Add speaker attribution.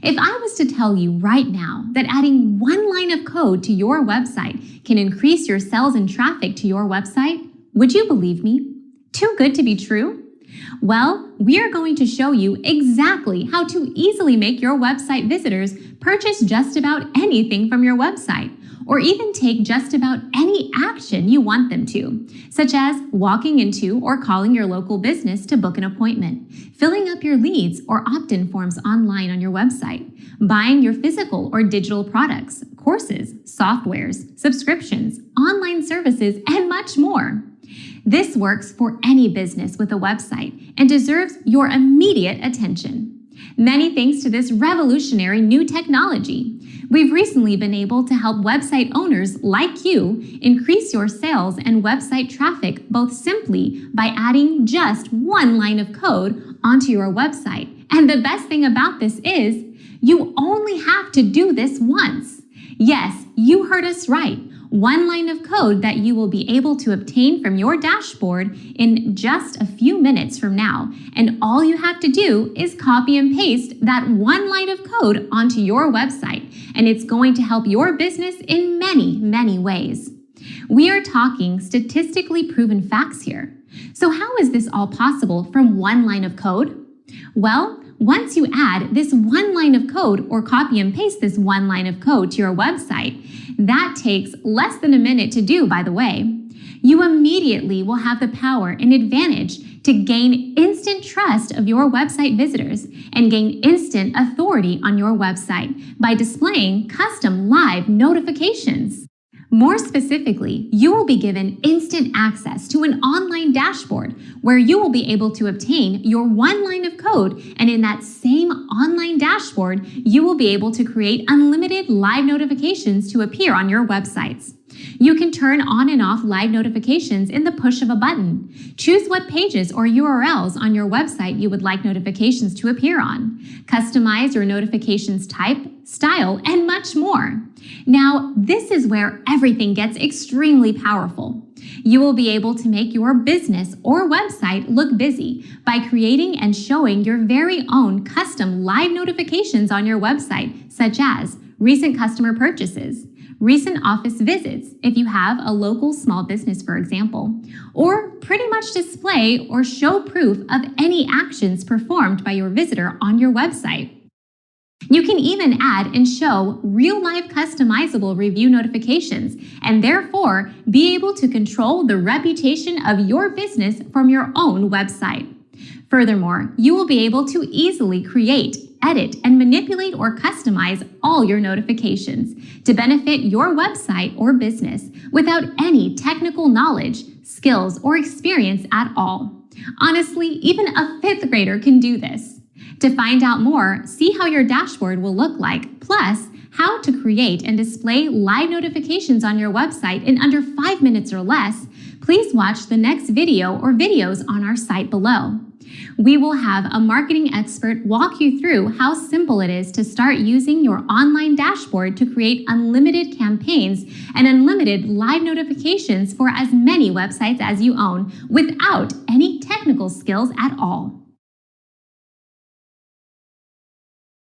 Speaker 1: If I was to tell you right now that adding one line of code to your website can increase your sales and traffic to your website, would you believe me? Too good to be true? Well, we are going to show you exactly how to easily make your website visitors purchase just about anything from your website, or even take just about any action you want them to, such as walking into or calling your local business to book an appointment, filling up your leads or opt-in forms online on your website, buying your physical or digital products, courses, softwares, subscriptions, online services, and much more. This works for any business with a website and deserves your immediate attention. Many thanks to this revolutionary new technology, we've recently been able to help website owners like you increase your sales and website traffic both simply by adding just one line of code onto your website. And the best thing about this is you only have to do this once. Yes, you heard us right. One line of code that you will be able to obtain from your dashboard in just a few minutes from now. And all you have to do is copy and paste that one line of code onto your website, and it's going to help your business in many, many ways. We are talking statistically proven facts here. So how is this all possible from one line of code? Well, once you add this one line of code or copy and paste this one line of code to your website, that takes less than a minute to do, by the way, you immediately will have the power and advantage to gain instant trust of your website visitors and gain instant authority on your website by displaying custom live notifications. More specifically, you will be given instant access to an online dashboard where you will be able to obtain your one line of code, and in that same online dashboard, you will be able to create unlimited live notifications to appear on your websites. You can turn on and off live notifications in the push of a button. Choose what pages or URLs on your website you would like notifications to appear on. Customize your notifications type, style, and much more. Now, this is where everything gets extremely powerful. You will be able to make your business or website look busy by creating and showing your very own custom live notifications on your website, such as recent customer purchases, recent office visits, if you have a local small business, for example, or pretty much display or show proof of any actions performed by your visitor on your website. You can even add and show real-life customizable review notifications and therefore be able to control the reputation of your business from your own website. Furthermore, you will be able to easily create, edit, and manipulate or customize all your notifications to benefit your website or business without any technical knowledge, skills, or experience at all. Honestly, even a fifth grader can do this. To find out more, see how your dashboard will look like, plus how to create and display live notifications on your website in under 5 minutes or less, please watch the next video or videos on our site below. We will have a marketing expert walk you through how simple it is to start using your online dashboard to create unlimited campaigns and unlimited live notifications for as many websites as you own without any technical skills at all.